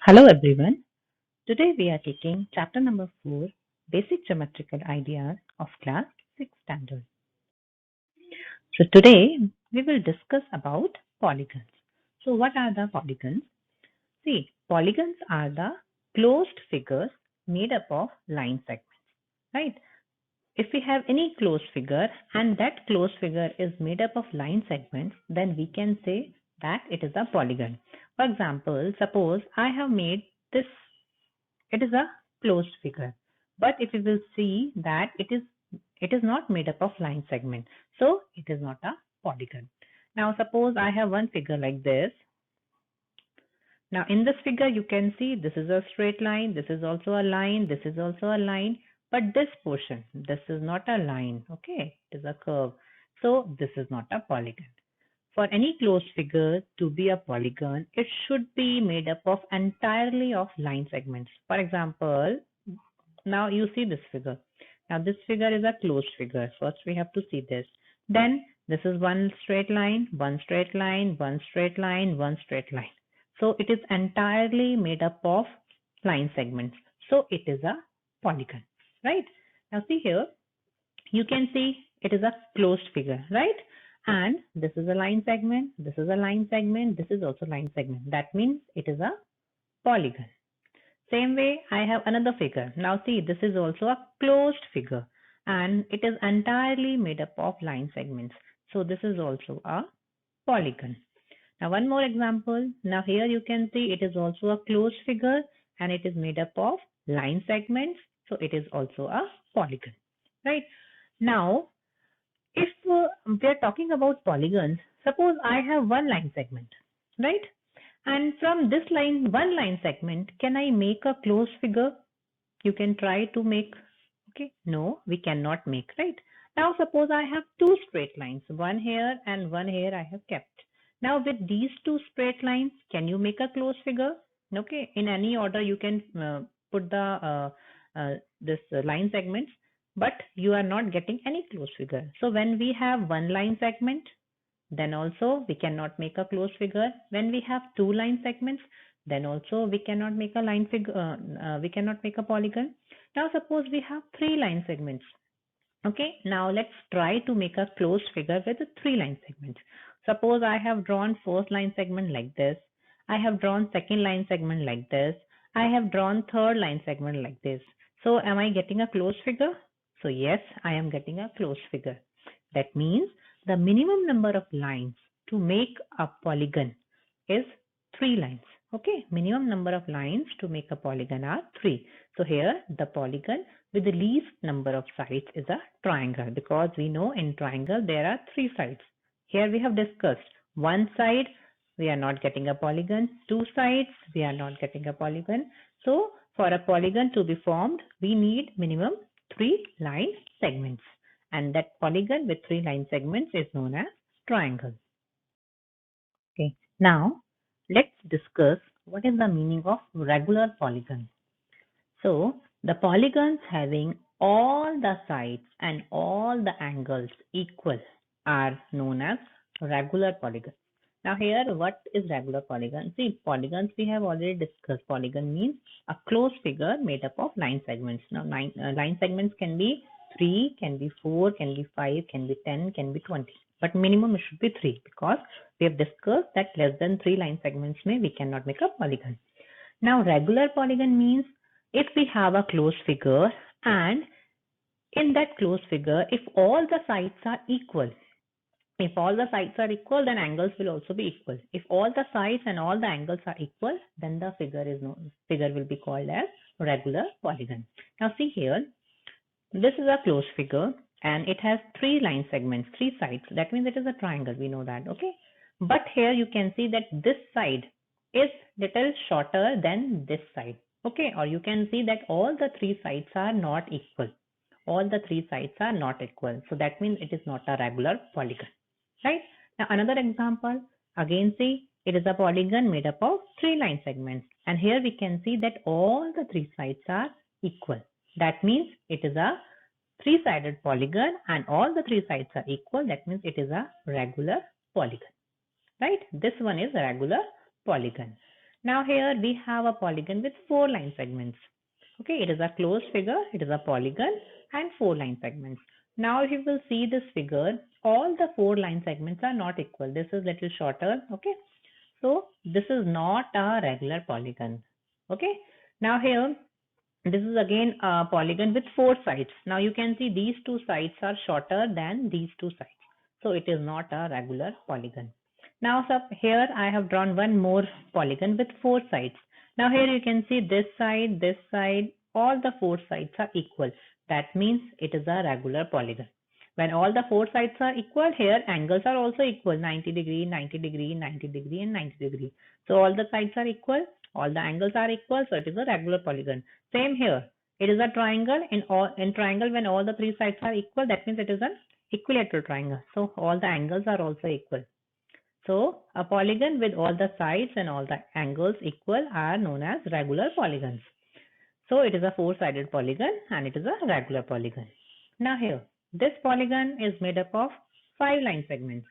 Hello everyone. Today we are taking chapter number 4, Basic Geometrical Ideas of Class 6 Standard. So today we will discuss about polygons. So what are the polygons? See, polygons are the closed figures made up of line segments, right? If we have any closed figure and that closed figure is made up of line segments, then we can say that it is a polygon. For example, suppose I have made this. It is a closed figure. But if you will see that it is not made up of line segment. So it is not a polygon. Now suppose I have one figure like this. Now in this figure you can see this is a straight line, this is also a line, this is also a line, but this portion, this is not a line, okay? It is a curve. So this is not a polygon. For any closed figure to be a polygon, it should be made up of entirely of line segments. For example, now you see this figure. Now this figure is a closed figure. First we have to see this. Then this is one straight line, one straight line, one straight line, one straight line. So it is entirely made up of line segments. So it is a polygon, right? Now see here, you can see it is a closed figure, right? And this is a line segment, this is a line segment, this is also line segment. That means it is a polygon. Same way, I have another figure. Now see, this is also a closed figure and it is entirely made up of line segments. So this is also a polygon. Now one more example. Now here you can see it is also a closed figure and it is made up of line segments. So it is also a polygon, right? Now, if we are talking about polygons, suppose I have one line segment, right? And from this line, one line segment, can I make a closed figure? You can try to make. Okay, no, we cannot make, right? Now suppose I have two straight lines, one here and one here I have kept. Now with these two straight lines, can you make a closed figure? Okay, in any order you can put the this line segments, but you are not getting any closed figure. So when we have one line segment, then also we cannot make a closed figure. When we have two line segments, then also we cannot make a line figure. We cannot make a polygon. Now suppose we have three line segments. Okay, now let's try to make a closed figure with the three line segments. Suppose I have drawn first line segment like this. I have drawn second line segment like this. I have drawn third line segment like this. So am I getting a closed figure? So yes, I am getting a closed figure. That means the minimum number of lines to make a polygon is 3 lines. Okay, minimum number of lines to make a polygon are 3. So here the polygon with the least number of sides is a triangle, because we know in triangle there are 3 sides. Here we have discussed one side we are not getting a polygon, two sides we are not getting a polygon. So for a polygon to be formed, we need minimum 3 line segments, and that polygon with 3 line segments is known as triangle. Okay, now let's discuss what is the meaning of regular polygon. So the polygons having all the sides and all the angles equal are known as regular polygons. Now here, what is regular polygon? See, polygons we have already discussed. Polygon means a closed figure made up of line segments. Now line segments can be 3, can be 4, can be 5, can be 10, can be 20. But minimum it should be 3, because we have discussed that less than 3 line segments we cannot make a polygon. Now regular polygon means if we have a closed figure, and in that closed figure, if all the sides are equal, then angles will also be equal. If all the sides and all the angles are equal, then the figure will be called as regular polygon. Now see here, this is a closed figure and it has 3 line segments, 3 sides. That means it is a triangle. We know that, okay? But here you can see that this side is little shorter than this side. Okay, or you can see that all the 3 sides are not equal. All the 3 sides are not equal. So that means it is not a regular polygon, right? Now another example, again see, it is a polygon made up of 3 line segments. And here we can see that all the 3 sides are equal. That means it is a 3-sided polygon and all the 3 sides are equal. That means it is a regular polygon, right? This one is a regular polygon. Now here we have a polygon with 4 line segments. Okay, it is a closed figure, it is a polygon and 4 line segments. Now if you will see this figure, all the 4 line segments are not equal. This is little shorter, okay. So this is not a regular polygon. Okay. Now here, this is again a polygon with 4 sides. Now you can see these 2 sides are shorter than these 2 sides. So it is not a regular polygon. Now here I have drawn one more polygon with 4 sides. Now here you can see this side, all the 4 sides are equal. That means it is a regular polygon. When all the 4 sides are equal, here angles are also equal, 90 degree, 90 degree, 90 degree and 90 degree. So all the sides are equal, all the angles are equal, so it is a regular polygon. Same here. It is a triangle. In triangle, when all the 3 sides are equal, that means it is an equilateral triangle. So all the angles are also equal. So a polygon with all the sides and all the angles equal are known as regular polygons. So it is a 4-sided polygon and it is a regular polygon. Now here, this polygon is made up of 5 line segments.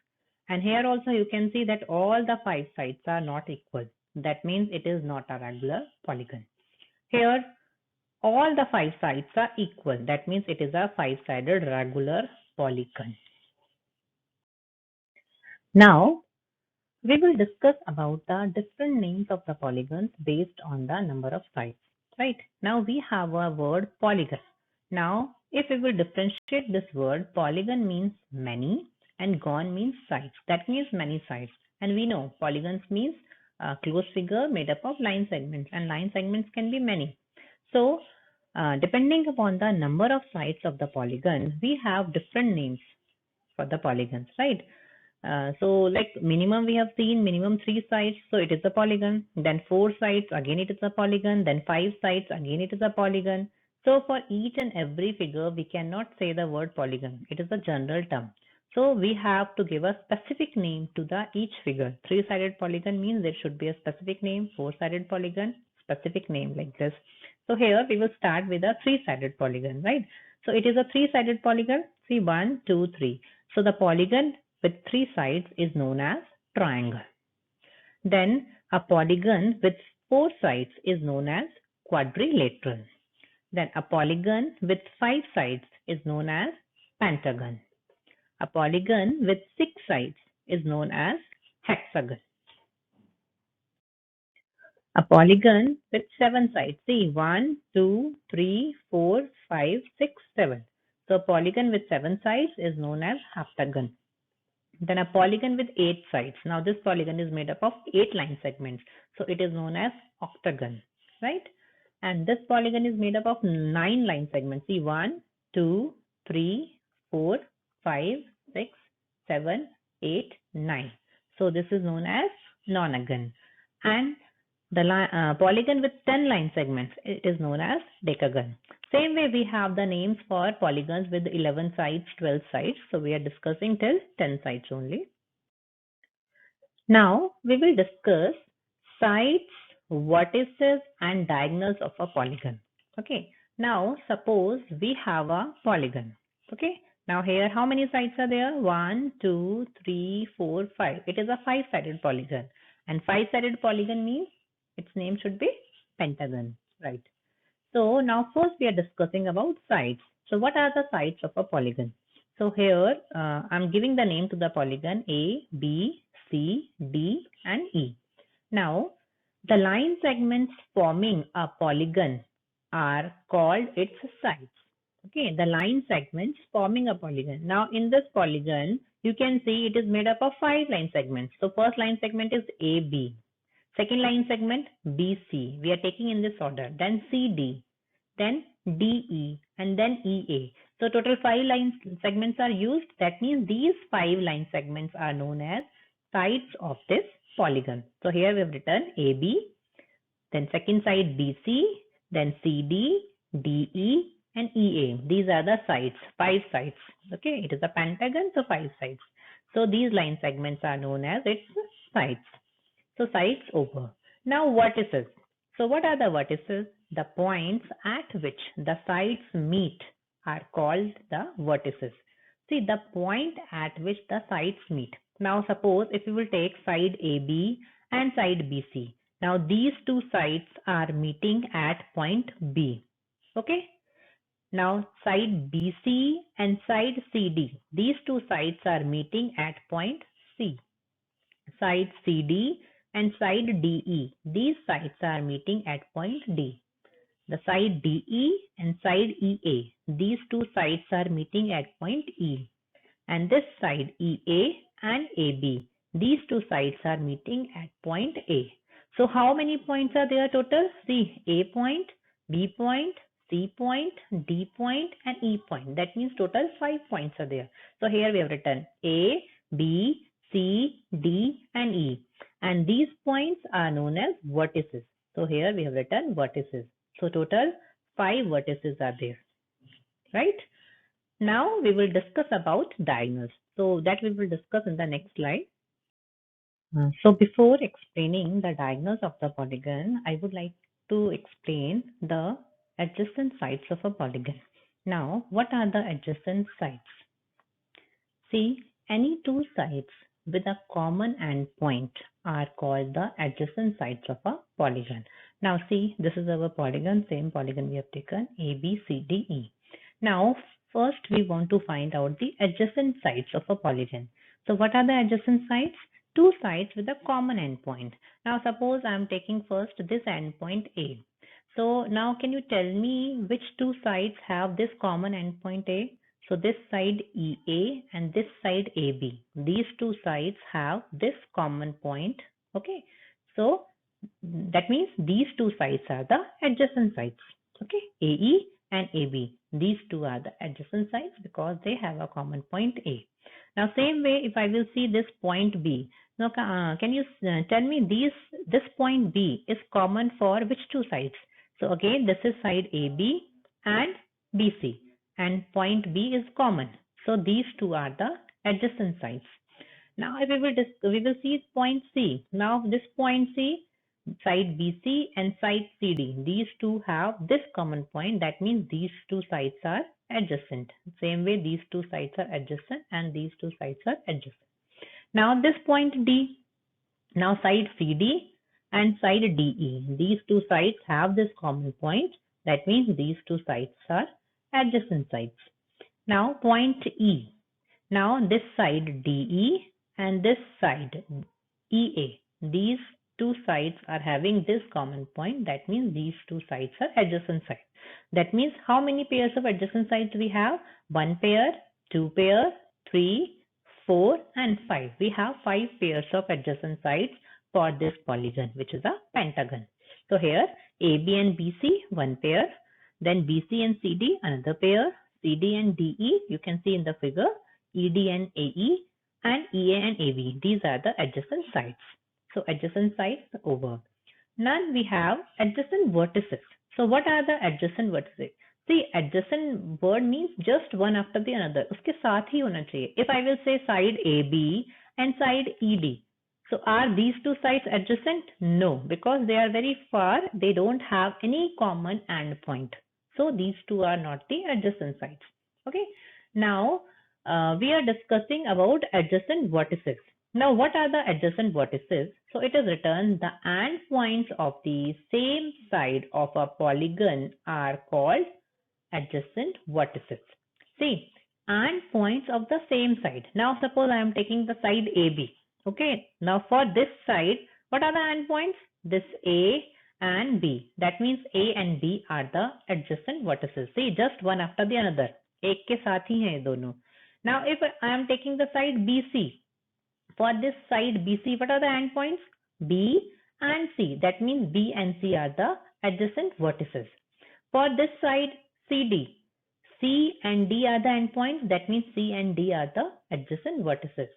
And here also you can see that all the 5 sides are not equal. That means it is not a regular polygon. Here, all the 5 sides are equal. That means it is a 5-sided regular polygon. Now, we will discuss about the different names of the polygons based on the number of sides. Right? Now we have a word polygon. Now, if we will differentiate this word, polygon means many and gon means sides. That means many sides. And we know polygons means a closed figure made up of line segments, and line segments can be many. So, depending upon the number of sides of the polygon, we have different names for the polygons, right? So like minimum we have seen minimum 3 sides, so it is a polygon. Then 4 sides, again it is a polygon. Then 5 sides, again it is a polygon. So for each and every figure, we cannot say the word polygon. It is a general term. So we have to give a specific name to the each figure. 3-sided polygon means there should be a specific name. 4-sided polygon, specific name like this. So here we will start with a 3-sided polygon, right? So it is a 3-sided polygon. See 1, 2, 3. So the polygon with 3 sides is known as triangle. Then a polygon with 4 sides is known as quadrilateral. Then a polygon with 5 sides is known as pentagon. A polygon with 6 sides is known as hexagon. A polygon with 7 sides. See 1, 2, 3, 4, 5, 6, 7. So a polygon with 7 sides is known as heptagon. Then a polygon with 8 sides. Now this polygon is made up of 8 line segments. So it is known as octagon, right? And this polygon is made up of 9 line segments. See 1, 2, 3, 4, 5, 6, 7, 8, 9. So this is known as nonagon. And the polygon with 10 line segments, it is known as decagon. Same way we have the names for polygons with 11 sides, 12 sides. So we are discussing till 10 sides only. Now we will discuss sides, vertices and diagonals of a polygon. Okay. Now suppose we have a polygon. Okay. Now here how many sides are there? 1, 2, 3, 4, 5. It is a 5-sided polygon. And 5-sided polygon means its name should be pentagon, right? So now first we are discussing about sides. So what are the sides of a polygon? So here I'm giving the name to the polygon A, B, C, D and E. Now the line segments forming a polygon are called its sides. Okay, the line segments forming a polygon. Now in this polygon, you can see it is made up of 5 line segments. So first line segment is AB. Second line segment BC. We are taking in this order. Then CD. Then DE. And then EA. So total 5 line segments are used. That means these 5 line segments are known as sides of this polygon. So here we have written AB. Then second side BC. Then CD, DE and EA. These are the sides. 5 sides. Okay. It is a pentagon. So 5 sides. So these line segments are known as its sides. So sides over. Now vertices. So what are the vertices? The points at which the sides meet are called the vertices. See the point at which the sides meet. Now suppose if we will take side AB and side BC. Now these two sides are meeting at point B. Okay. Now side BC and side CD, these two sides are meeting at point C. Side CD and side DE, these sides are meeting at point D. The side DE and side EA, these two sides are meeting at point E. And this side EA and AB, these two sides are meeting at point A. So how many points are there total? See, A point, B point, C point, D point and E point. That means total 5 points are there. So here we have written A, B, C, D and E. And these points are known as vertices. So here we have written vertices. So total 5 vertices are there, right? Now we will discuss about diagonals. So that we will discuss in the next slide. So before explaining the diagonals of the polygon, I would like to explain the adjacent sides of a polygon. Now, what are the adjacent sides? See, any two sides with a common endpoint are called the adjacent sides of a polygon. Now see, this is our polygon, same polygon we have taken, A, B, C, D, E. Now, first we want to find out the adjacent sides of a polygon. So what are the adjacent sides? Two sides with a common endpoint. Now suppose I am taking first this endpoint A. So now can you tell me which two sides have this common endpoint A? So this side EA and this side AB, these two sides have this common point. Okay, so that means these two sides are the adjacent sides. Okay, AE and AB, these two are the adjacent sides because they have a common point A. Now same way, if I will see this point B, now can you tell me this point B is common for which two sides? So again, this is side AB and BC and point B is common. So these two are the adjacent sides. Now we will see point C. Now this point C, side BC and side CD, these two have this common point. That means these two sides are adjacent. Same way these two sides are adjacent and these two sides are adjacent. Now this point D, now side CD and side DE, these two sides have this common point. That means these two sides are adjacent sides. Now point E. Now this side DE and this side EA, these two sides are having this common point. That means these two sides are adjacent sides. That means how many pairs of adjacent sides we have? One pair, two pair, three, 4 and 5. We have 5 pairs of adjacent sides for this polygon, which is a pentagon. So here AB and BC, one pair, then BC and CD, another pair, CD and DE, you can see in the figure, ED and AE, and EA and AB. These are the adjacent sides. So adjacent sides over. Now we have adjacent vertices. So what are the adjacent vertices? See, adjacent word means just one after the another. उसके साथ ही होना चाहिए. If I will say side AB and side ED, so are these two sides adjacent? No, because they are very far. They don't have any common endpoint. So these two are not the adjacent sides. Okay. Now we are discussing about adjacent vertices. Now, what are the adjacent vertices? So it is written the endpoints of the same side of a polygon are called adjacent vertices. See, endpoints of the same side. Now, suppose I am taking the side AB. Okay. Now, for this side, what are the endpoints? This A and B. That means A and B are the adjacent vertices. See, just one after the another. एक के साथ ही हैं दोनों. Now, if I am taking the side BC, for this side BC, what are the endpoints? B and C. That means B and C are the adjacent vertices. For this side CD, C and D are the endpoints. That means C and D are the adjacent vertices.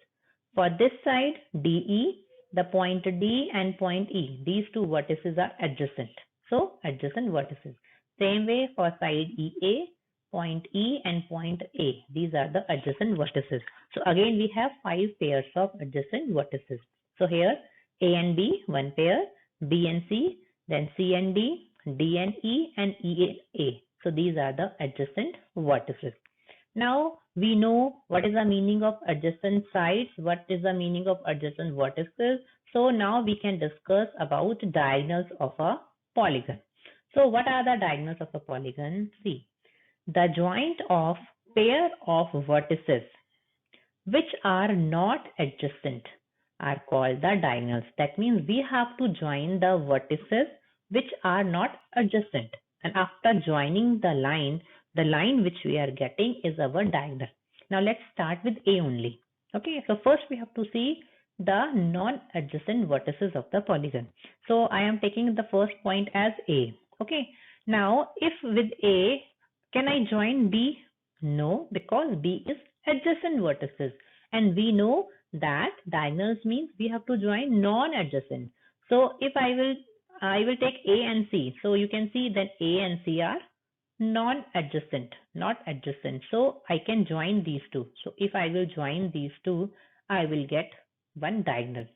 For this side DE, the point D and point E, these two vertices are adjacent. So adjacent vertices. Same way for side EA, point E and point A. These are the adjacent vertices. So again we have 5 pairs of adjacent vertices. So here A and B, one pair, B and C, then C and D, D and E, and E and A. So these are the adjacent vertices. Now we know what is the meaning of adjacent sides, what is the meaning of adjacent vertices. So now we can discuss about diagonals of a polygon. So what are the diagonals of a polygon? See, the joint of pair of vertices which are not adjacent are called the diagonals. That means we have to join the vertices which are not adjacent. And after joining the line which we are getting is our diagonal. Now let's start with A only. Okay, so first we have to see the non-adjacent vertices of the polygon. So I am taking the first point as A. Okay, now if with A, can I join B? No, because B is adjacent vertices. And we know that diagonals means we have to join non-adjacent. So if I will take A and C. So you can see that A and C are non-adjacent, not adjacent. So I can join these two. So if I will join these two, I will get one diagonal.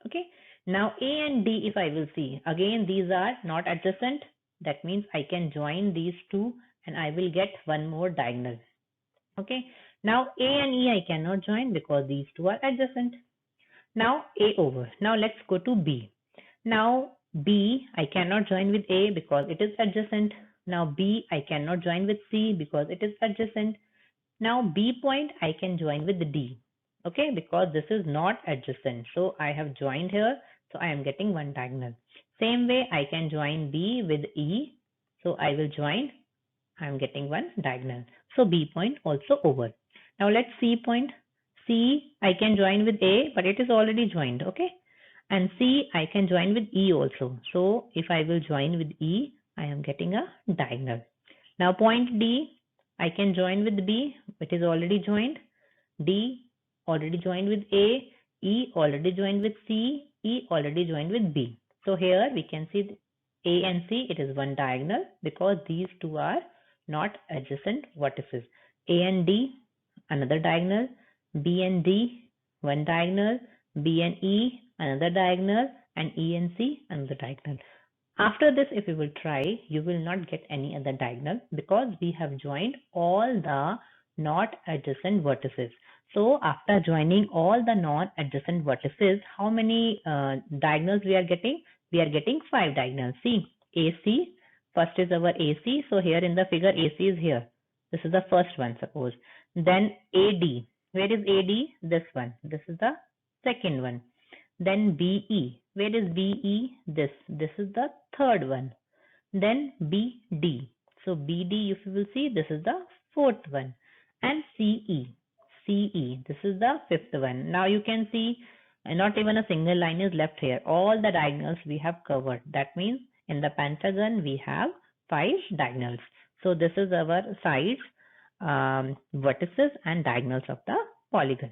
Okay. Now A and D, if I will see, again these are not adjacent. That means I can join these two and I will get one more diagonal. Okay. Now A and E I cannot join because these two are adjacent. Now A over. Now let's go to B. Now B I cannot join with A because it is adjacent. Now B I cannot join with C because it is adjacent. Now B point I can join with D. Okay, because this is not adjacent. So I have joined here. So I am getting one diagonal. Same way I can join B with E. So I will join. I am getting one diagonal. So B point also over. Now let's C point. C I can join with A, but it is already joined. Okay. And C I can join with E also. So if I will join with E, I am getting a diagonal. Now point D, I can join with B, it is already joined. D already joined with A, E already joined with C, E already joined with B. So here we can see A and C, it is one diagonal because these two are not adjacent vertices. A and D, another diagonal. B and D, one diagonal. B and E, another diagonal. And E and C, another diagonal. After this, if you will try, you will not get any other diagonal because we have joined all the not adjacent vertices. So after joining all the non-adjacent vertices, how many diagonals we are getting? We are getting 5 diagonals. See, AC, first is our AC. So here in the figure, AC is here. This is the first one, suppose. Then AD. Where is AD? This one. This is the second one. Then BE. Where is BE? This is the third one. Then BD. So BD, if you will see, this is the fourth one. And CE. CE. This is the fifth one. Now you can see not even a single line is left here. All the diagonals we have covered. That means in the pentagon we have 5 diagonals. So this is our sides, vertices and diagonals of the polygon.